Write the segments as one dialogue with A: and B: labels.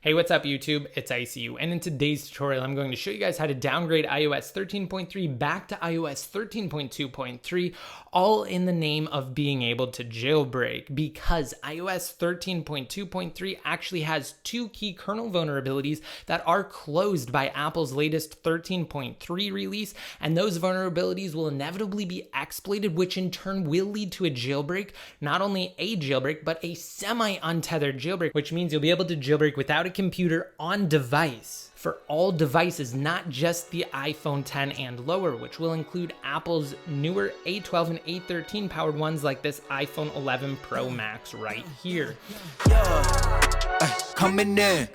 A: Hey, what's up YouTube? It's ICU, and in today's tutorial, I'm going to show you guys how to downgrade iOS 13.3 back to iOS 13.2.3, all in the name of being able to jailbreak, because iOS 13.2.3 actually has two key kernel vulnerabilities that are closed by Apple's latest 13.3 release, and those vulnerabilities will inevitably be exploited, which in turn will lead to a jailbreak, not only a jailbreak, but a semi-untethered jailbreak, which means you'll be able to jailbreak without a computer on device for all devices, not just the iPhone 10 and lower, which will include Apple's newer A12 and A13 powered ones like this iPhone 11 Pro Max right here.
B: Coming in,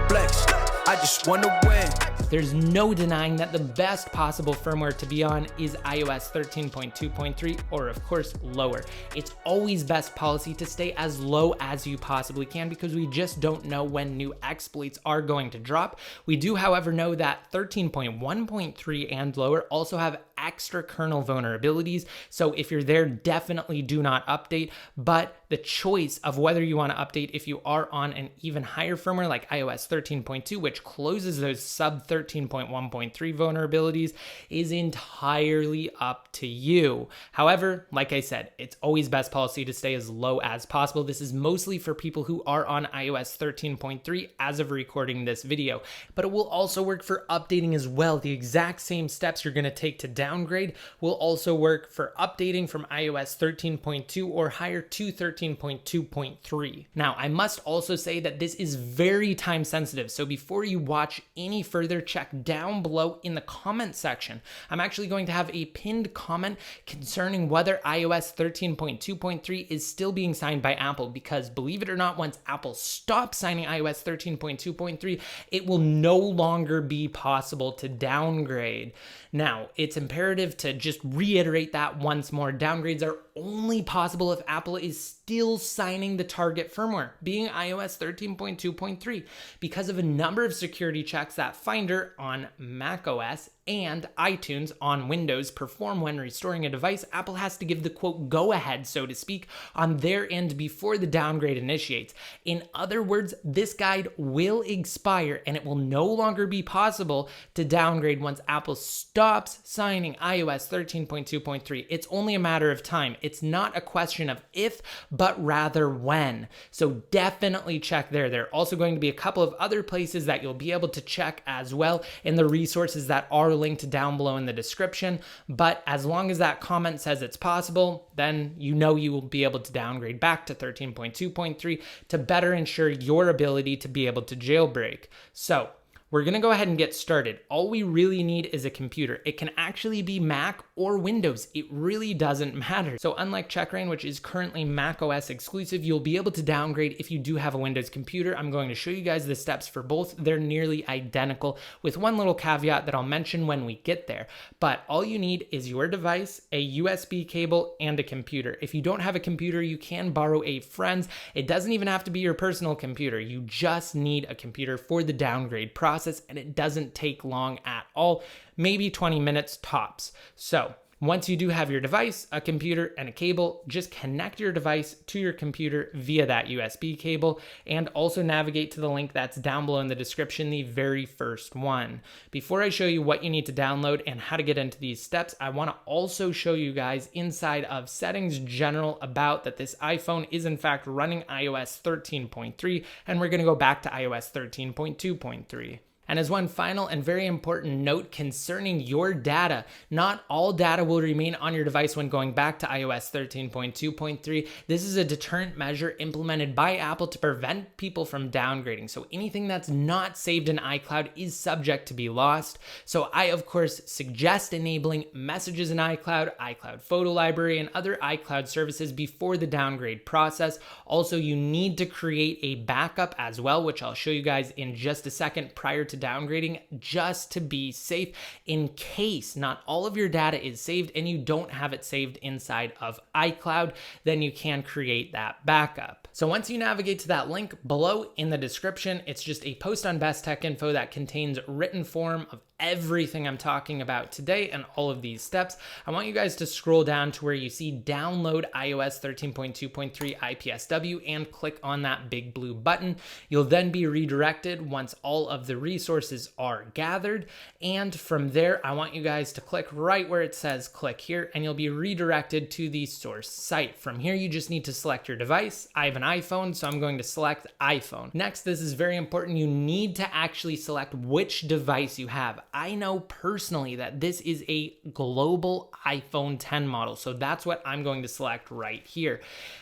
B: flex, I just wanna win.
A: There's no denying that the best possible firmware to be on is iOS 13.2.3 or of course lower. It's always best policy to stay as low as you possibly can because we just don't know when new exploits are going to drop. We do, however, know that 13.1.3 and lower also have extra kernel vulnerabilities. So if you're there, definitely do not update, but the choice of whether you want to update if you are on an even higher firmware like iOS 13.2, which closes those sub 13.1.3 vulnerabilities, is entirely up to you. However, like I said, it's always best policy to stay as low as possible. This is mostly for people who are on iOS 13.3 as of recording this video, but it will also work for updating as well. The exact same steps you're going to take to downgrade will also work for updating from iOS 13.2 or higher to 13.2.3. Now, I must also say that this is very time sensitive, so before you watch any further, check down below in the comment section. I'm actually going to have a pinned comment concerning whether iOS 13.2.3 is still being signed by Apple, because believe it or not, once Apple stops signing iOS 13.2.3, it will no longer be possible to downgrade. Now, it's imperative to just reiterate that once more. Downgrades are only possible if Apple is still signing the target firmware, being iOS 13.2.3, because of a number of security checks that Finder on macOS and iTunes on Windows perform when restoring a device. Apple has to give the quote go-ahead, so to speak, on their end before the downgrade initiates. In other words, this guide will expire and it will no longer be possible to downgrade once Apple stops signing iOS 13.2.3. It's only a matter of time. It's not a question of if, but rather when. So definitely check there. There are also going to be a couple of other places that you'll be able to check as well in the resources that are linked down below in the description. But as long as that comment says it's possible, then you know you will be able to downgrade back to 13.2.3 to better ensure your ability to be able to jailbreak. So we're going to go ahead and get started. All we really need is a computer. It can actually be Mac or Windows. It really doesn't matter. So unlike CheckRain, which is currently Mac OS exclusive, you'll be able to downgrade if you do have a Windows computer. I'm going to show you guys the steps for both. They're nearly identical, with one little caveat that I'll mention when we get there. But all you need is your device, a USB cable, and a computer. If you don't have a computer, you can borrow a friend's. It doesn't even have to be your personal computer. You just need a computer for the downgrade process. And it doesn't take long at all, maybe 20 minutes tops. So once you do have your device, a computer, and a cable, just connect your device to your computer via that USB cable, and also navigate to the link that's down below in the description, the very first one. Before I show you what you need to download and how to get into these steps, I want to also show you guys inside of Settings General about that this iPhone is in fact running iOS 13.3, and we're going to go back to iOS 13.2.3. And as one final and very important note concerning your data, not all data will remain on your device when going back to iOS 13.2.3. This is a deterrent measure implemented by Apple to prevent people from downgrading. So anything that's not saved in iCloud is subject to be lost. So I, of course, suggest enabling messages in iCloud, iCloud Photo Library, and other iCloud services before the downgrade process. Also, you need to create a backup as well, which I'll show you guys in just a second prior to downgrading, just to be safe in case not all of your data is saved and you don't have it saved inside of iCloud. Then you can create that backup. So once you navigate to that link below in the description, it's just a post on Best Tech Info that contains written form of everything I'm talking about today and all of these steps. I want you guys to scroll down to where you see download iOS 13.2.3 IPSW and click on that big blue button. You'll then be redirected once all of the resources are gathered. And from there, I want you guys to click right where it says click here, and you'll be redirected to the source site. From here, you just need to select your device. I have an iPhone, so I'm going to select iPhone. Next, this is very important. You need to actually select which device you have. I know personally that this is a global iPhone 10 model, so that's what I'm going to select right here.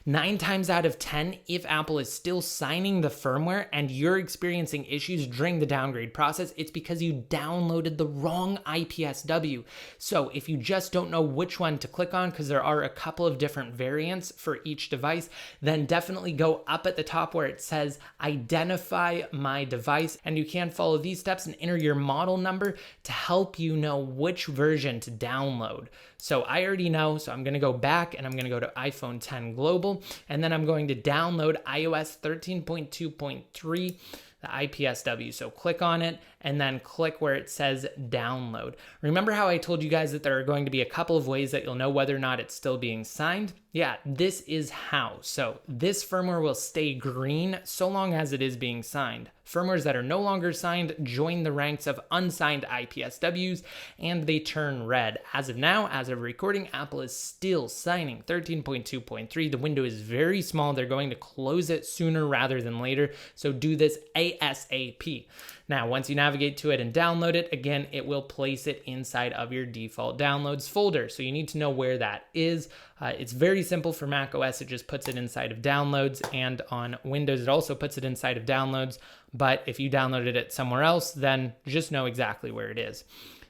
A: 9 times out of 10, if Apple is still signing the firmware and you're experiencing issues during the downgrade process, it's because you downloaded the wrong IPSW. So if you just don't know which one to click on, because there are a couple of different variants for each device, then definitely go up at the top where it says identify my device, and you can follow these steps and enter your model number to help you know which version to download. So I already know, so I'm going to go back and I'm going to go to iPhone 10 Global, and then I'm going to download iOS 13.2.3, the IPSW. So click on it and then click where it says download. Remember how I told you guys that there are going to be a couple of ways that you'll know whether or not it's still being signed? Yeah, this is how. So this firmware will stay green so long as it is being signed. Firmwares that are no longer signed join the ranks of unsigned IPSWs and they turn red. As of now, as of recording, Apple is still signing 13.2.3. The window is very small. They're going to close it sooner rather than later. So do this ASAP. Now, once you navigate to it and download it, again, it will place it inside of your default downloads folder. So you need to know where that is. It's very simple for Mac OS. It just puts it inside of downloads, and on Windows, it also puts it inside of downloads. But if you downloaded it somewhere else, then just know exactly where it is.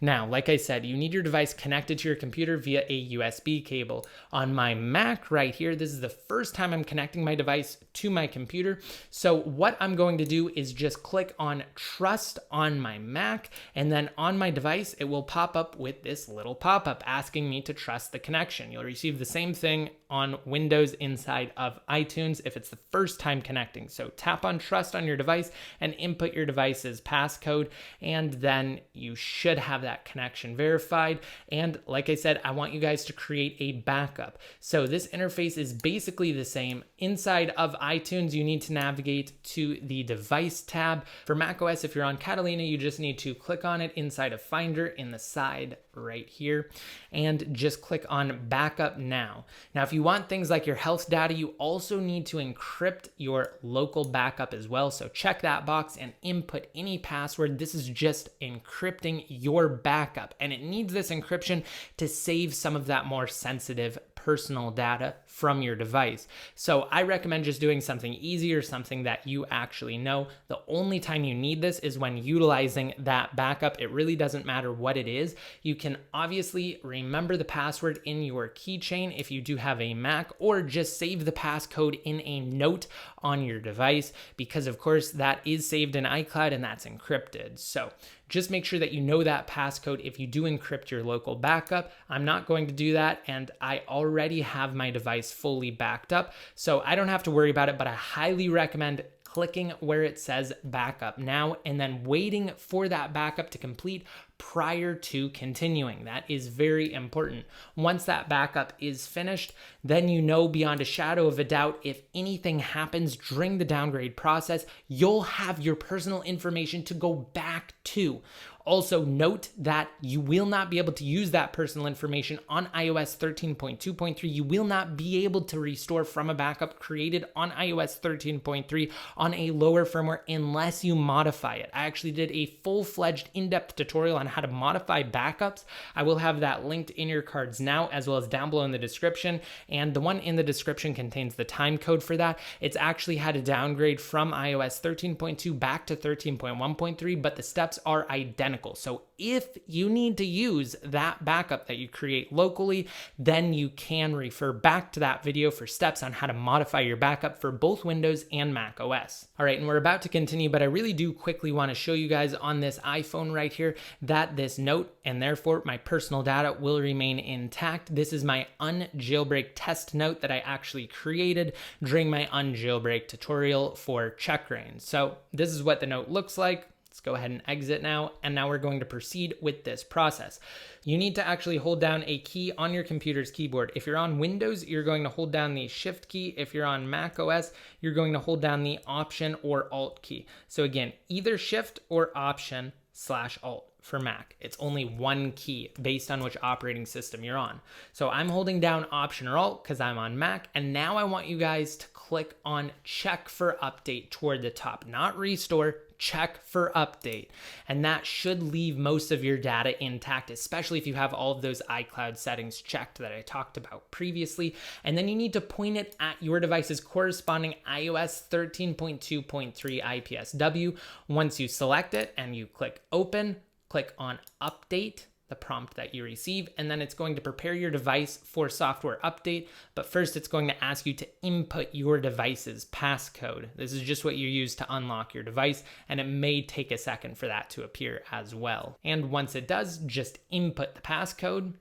A: Now, like I said, you need your device connected to your computer via a USB cable. On my Mac right here, this is the first time I'm connecting my device to my computer. So what I'm going to do is just click on Trust on my Mac, and then on my device, it will pop up with this little pop-up asking me to trust the connection. You'll receive the same thing on Windows inside of iTunes if it's the first time connecting. So tap on Trust on your device and input your device's passcode, and then you should have that connection verified. And like I said, I want you guys to create a backup. So this interface is basically the same. Inside of iTunes, you need to navigate to the device tab. For macOS, if you're on Catalina, you just need to click on it inside of Finder in the side right here and just click on Backup Now. Now, if you want things like your health data, you also need to encrypt your local backup as well. So check that box and input any password. This is just encrypting your backup, and it needs this encryption to save some of that more sensitive personal data from your device. So I recommend just doing something easy or something that you actually know. The only time you need this is when utilizing that backup. It really doesn't matter what it is. You can obviously remember the password in your keychain if you do have a Mac, or just save the passcode in a note on your device, because of course that is saved in iCloud and that's encrypted. So just make sure that you know that passcode if you do encrypt your local backup. I'm not going to do that, and I already have my device fully backed up, so I don't have to worry about it, but I highly recommend clicking where it says backup now and then waiting for that backup to complete prior to continuing. That is very important. Once that backup is finished, then you know beyond a shadow of a doubt, if anything happens during the downgrade process, you'll have your personal information to go back to. Also note that you will not be able to use that personal information on iOS 13.2.3. You will not be able to restore from a backup created on iOS 13.3 on a lower firmware unless you modify it. I actually did a full-fledged in-depth tutorial on how to modify backups. I will have that linked in your cards now, as well as down below in the description. And the one in the description contains the time code for that. It's actually had a downgrade from iOS 13.2 back to 13.1.3, but the steps are identical. So if you need to use that backup that you create locally, then you can refer back to that video for steps on how to modify your backup for both Windows and Mac OS. All right, and we're about to continue, but I really do quickly want to show you guys on this iPhone right here that this note and therefore my personal data will remain intact. This is my unjailbreak test note that I actually created during my unjailbreak tutorial for checkra1n. So this is what the note looks like. Let's go ahead and exit now. And now we're going to proceed with this process. You need to actually hold down a key on your computer's keyboard. If you're on Windows, you're going to hold down the Shift key. If you're on Mac OS, you're going to hold down the Option or Alt key. So again, either Shift or Option/Alt. For Mac. It's only one key based on which operating system you're on. So I'm holding down Option or Alt because I'm on Mac, and now I want you guys to click on Check for Update toward the top, not Restore, Check for Update. And that should leave most of your data intact, especially if you have all of those iCloud settings checked that I talked about previously. And then you need to point it at your device's corresponding iOS 13.2.3 IPSW. Once you select it and you click Open, click on Update, the prompt that you receive, and then it's going to prepare your device for software update. But first, it's going to ask you to input your device's passcode. This is just what you use to unlock your device, and it may take a second for that to appear as well. And once it does, just input the passcode,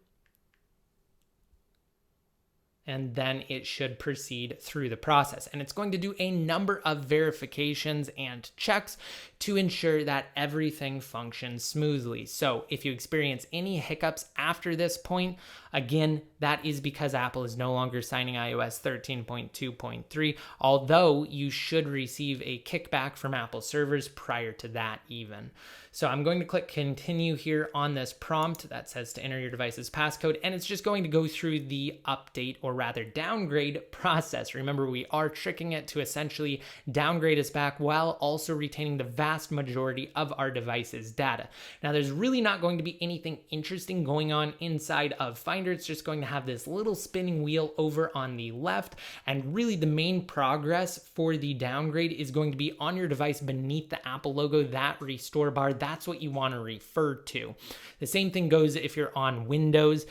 A: and then it should proceed through the process. And it's going to do a number of verifications and checks to ensure that everything functions smoothly. So if you experience any hiccups after this point, again, that is because Apple is no longer signing iOS 13.2.3, although you should receive a kickback from Apple servers prior to that even. So I'm going to click continue here on this prompt that says to enter your device's passcode, and it's just going to go through the update or rather downgrade process. Remember, we are tricking it to essentially downgrade us back while also retaining the vast majority of our device's data. Now, there's really not going to be anything interesting going on inside of Finder. It's just going to have this little spinning wheel over on the left, and really the main progress for the downgrade is going to be on your device beneath the Apple logo, that restore bar. That's what you want to refer to. The same thing goes if you're on Windows.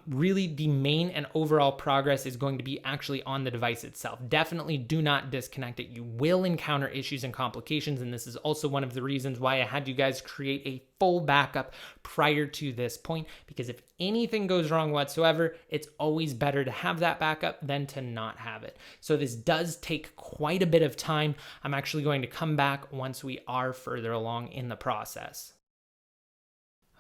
A: Really, the main and overall progress is going to be actually on the device itself. Definitely do not disconnect it. You will encounter issues and complications, and this is also one of the reasons why I had you guys create a full backup prior to this point, because if anything goes wrong whatsoever, it's always better to have that backup than to not have it. So this does take quite a bit of time. I'm actually going to come back once we are further along in the process.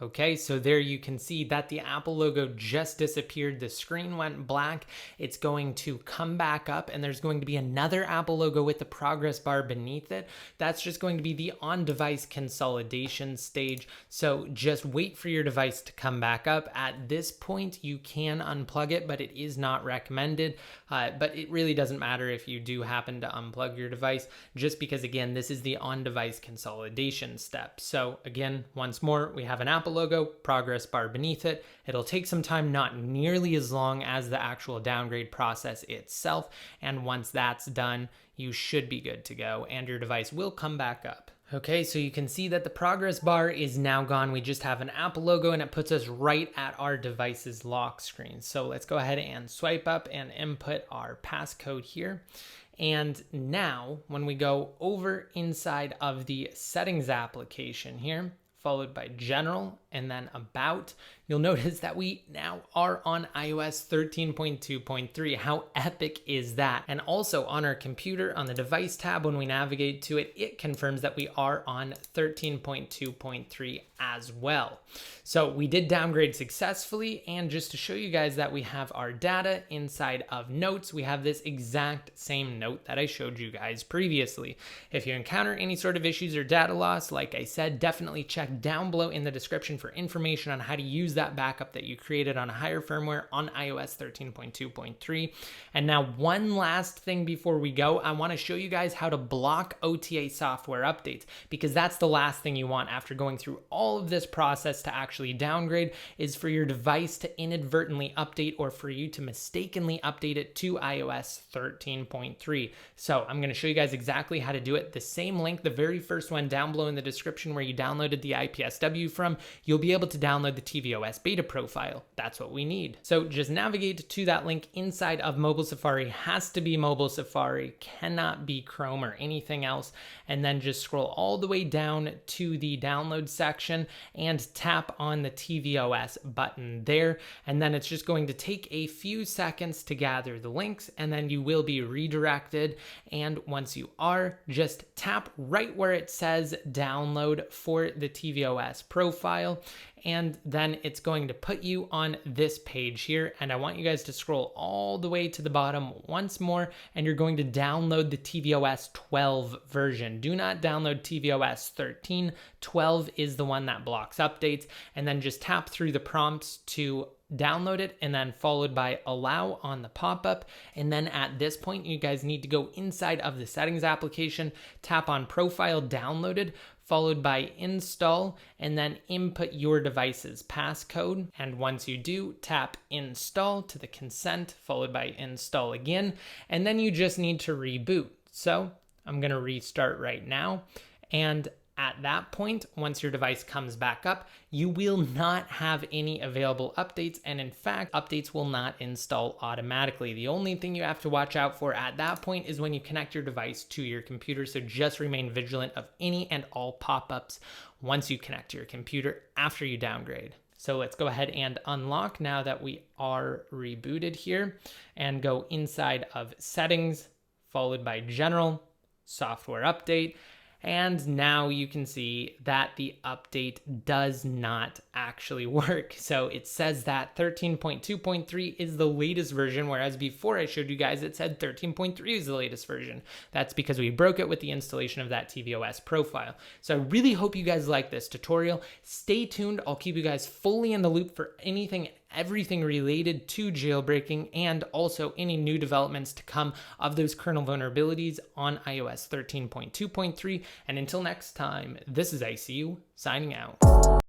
A: Okay, so there you can see that the Apple logo just disappeared. The screen went black. It's going to come back up, and there's going to be another Apple logo with the progress bar beneath it. That's just going to be the on-device consolidation stage. So just wait for your device to come back up. At this point, you can unplug it, but it is not recommended. But it really doesn't matter if you do happen to unplug your device, just because, again, this is the on-device consolidation step. So again, once more, we have an Apple logo, progress bar beneath it. It'll take some time, not nearly as long as the actual downgrade process itself. And once that's done, you should be good to go, and your device will come back up. Okay, so you can see that the progress bar is now gone. We just have an Apple logo, and it puts us right at our device's lock screen. So let's go ahead and swipe up and input our passcode here. And now when we go over inside of the settings application here, followed by general and then about, you'll notice that we now are on iOS 13.2.3. How epic is that? And also on our computer, on the device tab, when we navigate to it, it confirms that we are on 13.2.3 as well. So we did downgrade successfully. And just to show you guys that we have our data inside of notes, we have this exact same note that I showed you guys previously. If you encounter any sort of issues or data loss, like I said, definitely check down below in the description for information on how to use that backup that you created on a higher firmware on iOS 13.2.3. And now one last thing before we go, I want to show you guys how to block OTA software updates, because that's the last thing you want after going through all of this process to actually downgrade, is for your device to inadvertently update or for you to mistakenly update it to iOS 13.3. So I'm going to show you guys exactly how to do it. The same link, the very first one down below in the description where you downloaded the IPSW from, you'll be able to download the tvOS beta profile. That's what we need. So just navigate to that link inside of Mobile Safari. Has to be Mobile Safari, cannot be Chrome or anything else. And then just scroll all the way down to the download section and tap on the tvOS button there. And then it's just going to take a few seconds to gather the links, and then you will be redirected. And once you are, just tap right where it says download for the tvOS profile, and then it's going to put you on this page here. And I want you guys to scroll all the way to the bottom once more, and you're going to download the tvOS 12 version. Do not download tvOS 13. 12 is the one that blocks updates, and then just tap through the prompts to download it, and then followed by allow on the pop-up. And then at this point, you guys need to go inside of the settings application, tap on profile downloaded, followed by install, and then input your device's passcode. And once you do, tap install to the consent, followed by install again, and then you just need to reboot. So I'm gonna restart right now, and at that point, once your device comes back up, you will not have any available updates, and in fact, updates will not install automatically. The only thing you have to watch out for at that point is when you connect your device to your computer, so just remain vigilant of any and all pop-ups once you connect to your computer after you downgrade. So let's go ahead and unlock now that we are rebooted here, and go inside of settings, followed by general, software update. And now you can see that the update does not actually work. So it says that 13.2.3 is the latest version, whereas before I showed you guys it said 13.3 is the latest version. That's because we broke it with the installation of that tvOS profile. So I really hope you guys like this tutorial. Stay tuned. I'll keep you guys fully in the loop for everything related to jailbreaking, and also any new developments to come of those kernel vulnerabilities on iOS 13.2.3. And until next time, this is ICU signing out.